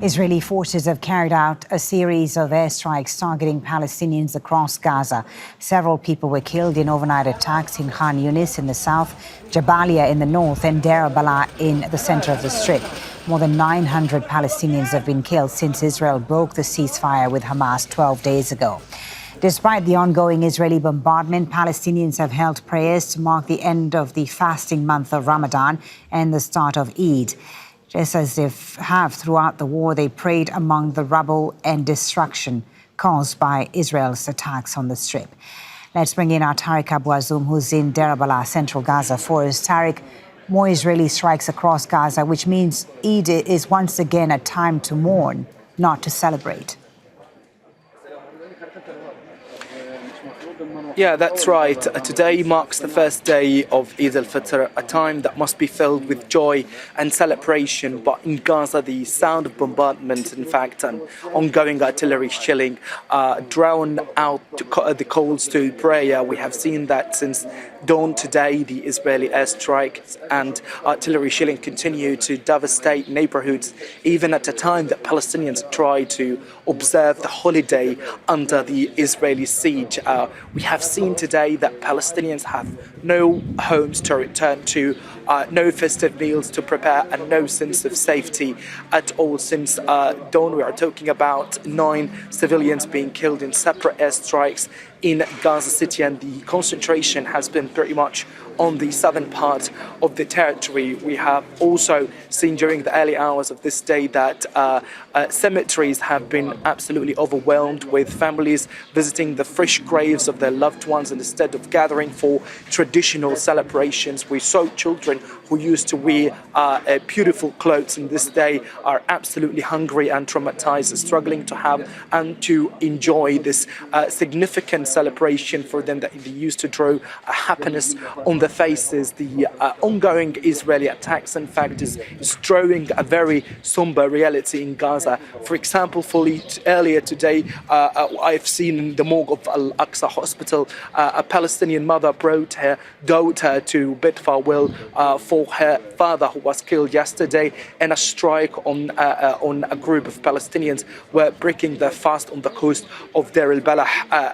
Israeli forces have carried out a series of airstrikes targeting Palestinians across Gaza. Several people were killed in overnight attacks in Khan Yunis in the south, Jabalia in the north, and Deir el-Balah in the center of the Strip. More than 900 Palestinians have been killed since Israel broke the ceasefire with Hamas 12 days ago. Despite the ongoing Israeli bombardment, Palestinians have held prayers to mark the end of the fasting month of Ramadan and the start of Eid. Just as they have throughout the war, they prayed among the rubble and destruction caused by Israel's attacks on the Strip. Let's bring in our Tareq Azzoum, who's in Deir el-Balah, central Gaza, for us. Tareq, more Israeli strikes across Gaza, which means Eid is once again a time to mourn, not to celebrate. Yeah, that's right. Today marks the first day of Eid al-Fitr, a time that must be filled with joy and celebration. But in Gaza, the sound of bombardment, in fact, and ongoing artillery shelling drown out the calls to prayer. We have seen that since dawn today. The Israeli airstrikes and artillery shelling continue to devastate neighborhoods, even at a time that Palestinians try to observe the holiday under the Israeli siege. We have seen today that Palestinians have no homes to return to, no festive meals to prepare, and no sense of safety at all. Since dawn, we are talking about 9 civilians being killed in separate airstrikes in Gaza City, and the concentration has been pretty much on the southern part of the territory. We have also seen during the early hours of this day that cemeteries have been absolutely overwhelmed with families visiting the fresh graves of their loved ones, and instead of gathering for traditional celebrations, we saw children who used to wear beautiful clothes in this day are absolutely hungry and traumatized, struggling to have and to enjoy this significant celebration for them that they used to draw happiness on the faces. The ongoing Israeli attacks, in fact, is drawing a very somber reality in Gaza. For example, earlier today, I've seen in the morgue of Al-Aqsa Hospital, a Palestinian mother brought her daughter to bid farewell for her father who was killed yesterday, and a strike on a group of Palestinians were breaking their fast on the coast of Deir el-Balah,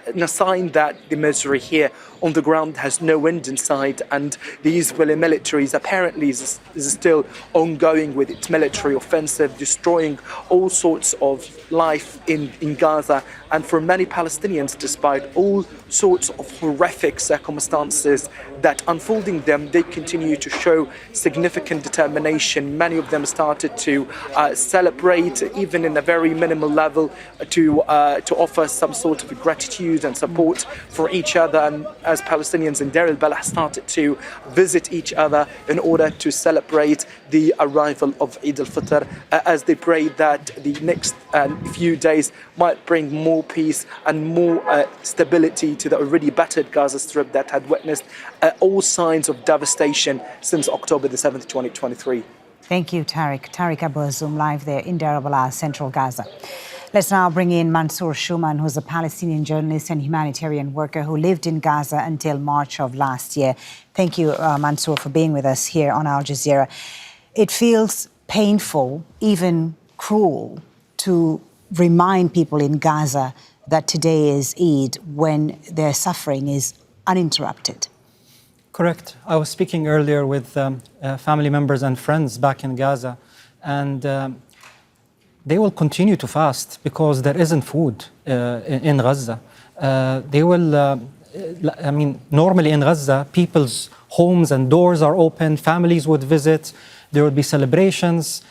a sign that the misery here on the ground has no end in sight, and the Israeli military apparently is still ongoing with its military offensive, destroying all sorts of life in Gaza. And for many Palestinians, despite all sorts of horrific circumstances that unfolding them, they continue to show significant determination. Many of them started to celebrate, even in a very minimal level, to offer some sort of gratitude and support for each other. And as Palestinians in Deir el-Balah started to visit each other in order to celebrate the arrival of Eid al-Fitr, as they prayed that the next few days might bring more peace and more stability to the already battered Gaza Strip that had witnessed all signs of devastation since October the 7th, 2023. Thank you, Tareq. Tareq Azzoum, live there in Deir el-Balah, central Gaza. Let's now bring in Mansour Shouman, who's a Palestinian journalist and humanitarian worker who lived in Gaza until March of last year. Thank you, Mansour, for being with us here on Al Jazeera. It feels painful, even cruel, to remind people in Gaza that today is Eid when their suffering is uninterrupted. Correct. I was speaking earlier with family members and friends back in Gaza, and they will continue to fast because there isn't food in Gaza. They will, I mean, normally in Gaza, people's homes and doors are open, families would visit, there would be celebrations,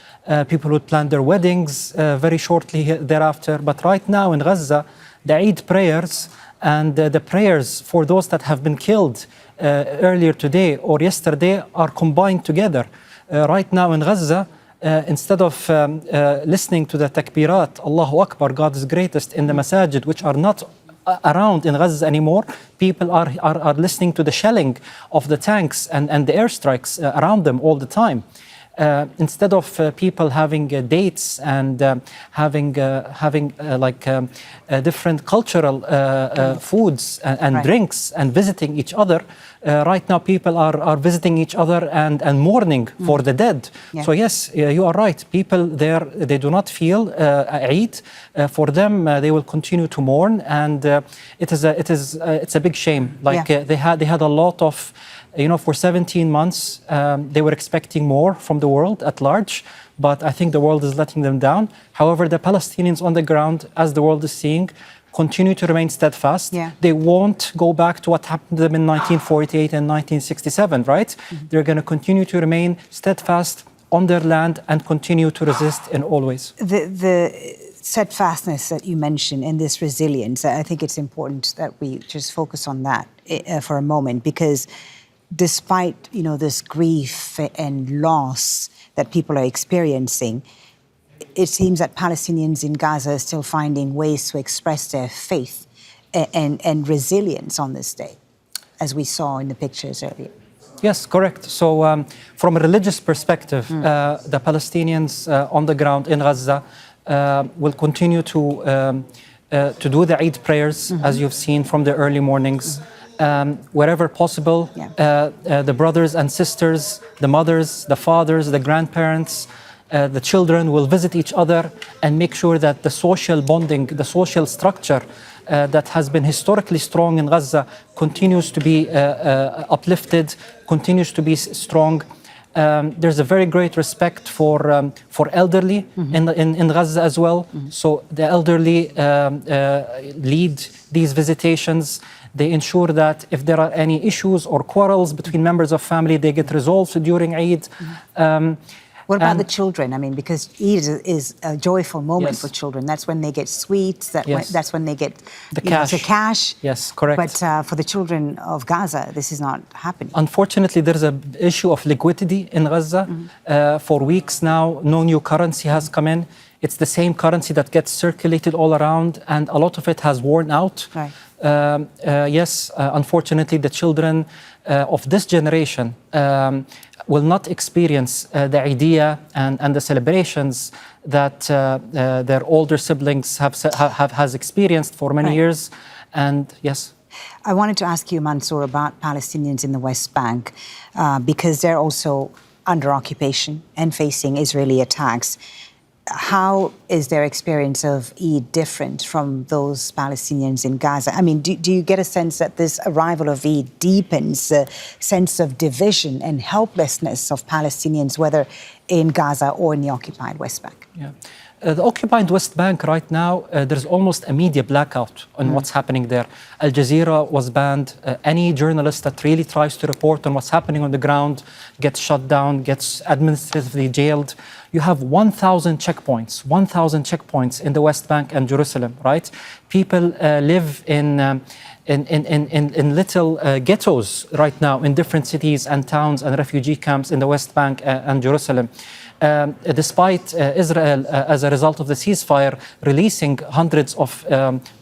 people would plan their weddings very shortly thereafter. But right now in Gaza, the Eid prayers and the prayers for those that have been killed earlier today or yesterday are combined together. Right now in Gaza, instead of listening to the takbirat, Allahu Akbar, God is greatest, in the masajid, which are not around in Gaza anymore, people are listening to the shelling of the tanks and the airstrikes around them all the time. Instead of people having dates and having different cultural foods and right. drinks and visiting each other, Right now, people are visiting each other and mourning for the dead. Yeah. So yes, you are right. People there, they do not feel Eid. For them, they will continue to mourn, and it's a big shame. Like they had a lot of, for 17 months, they were expecting more from the world at large, but I think the world is letting them down. However, the Palestinians on the ground, as the world is seeing, continue to remain steadfast. Yeah. They won't go back to what happened to them in 1948 and 1967, right? They're going to continue to remain steadfast on their land and continue to resist in all ways. The steadfastness that you mentioned and this resilience, I think it's important that we just focus on that for a moment, because despite this grief and loss that people are experiencing, it seems that Palestinians in Gaza are still finding ways to express their faith and resilience on this day, as we saw in the pictures earlier. Yes, correct. So from a religious perspective, the Palestinians on the ground in Gaza will continue to do the Eid prayers, as you've seen from the early mornings. Wherever possible, the brothers and sisters, the mothers, the fathers, the grandparents, the children will visit each other and make sure that the social bonding, the social structure that has been historically strong in Gaza continues to be uplifted, continues to be strong. There's a very great respect for elderly in Gaza as well. So the elderly lead these visitations. They ensure that if there are any issues or quarrels between members of family, they get resolved during Eid. What about the children? I mean, because Eid is a joyful moment for children. That's when they get sweets. That's when they get the cash. Yes, correct. But for the children of Gaza, this is not happening. Unfortunately, there is an issue of liquidity in Gaza. For weeks now, no new currency has come in. It's the same currency that gets circulated all around, and a lot of it has worn out. Right. Yes, unfortunately, the children of this generation will not experience the idea and the celebrations that their older siblings has experienced for many years. And yes. I wanted to ask you, Mansour, about Palestinians in the West Bank, because they're also under occupation and facing Israeli attacks. How is their experience of Eid different from those Palestinians in Gaza? I mean, do you get a sense that this arrival of Eid deepens the sense of division and helplessness of Palestinians, whether in Gaza or in the occupied West Bank? Yeah. The occupied West Bank right now, there's almost a media blackout on what's happening there. Al Jazeera was banned. Any journalist that really tries to report on what's happening on the ground gets shut down, gets administratively jailed. You have 1,000 checkpoints in the West Bank and Jerusalem, right? People live in little ghettos right now in different cities and towns and refugee camps in the West Bank and Jerusalem. Despite Israel, as a result of the ceasefire, releasing hundreds of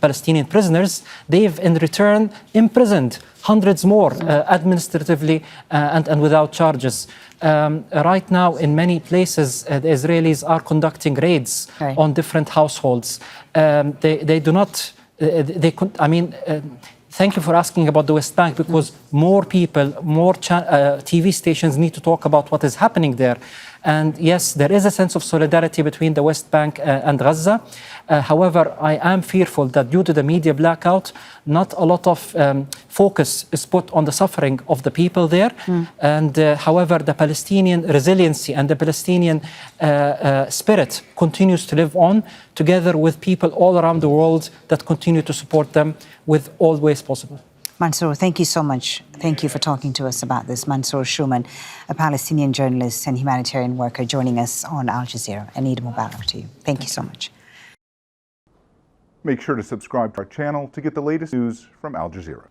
Palestinian prisoners, they've in return imprisoned hundreds more administratively and without charges. Right now, in many places, the Israelis are conducting raids on different households. They do not. Thank you for asking about the West Bank, because more people, more TV stations need to talk about what is happening there. And yes, there is a sense of solidarity between the West Bank and Gaza. However, I am fearful that due to the media blackout, not a lot of focus is put on the suffering of the people there. And however, the Palestinian resiliency and the Palestinian spirit continues to live on, together with people all around the world that continue to support them with all ways possible. Mansour, thank you so much. Thank you for talking to us about this. Mansour Shouman, a Palestinian journalist and humanitarian worker, joining us on Al Jazeera. And Eid Mubarak to you. Thank you so much. Make sure to subscribe to our channel to get the latest news from Al Jazeera.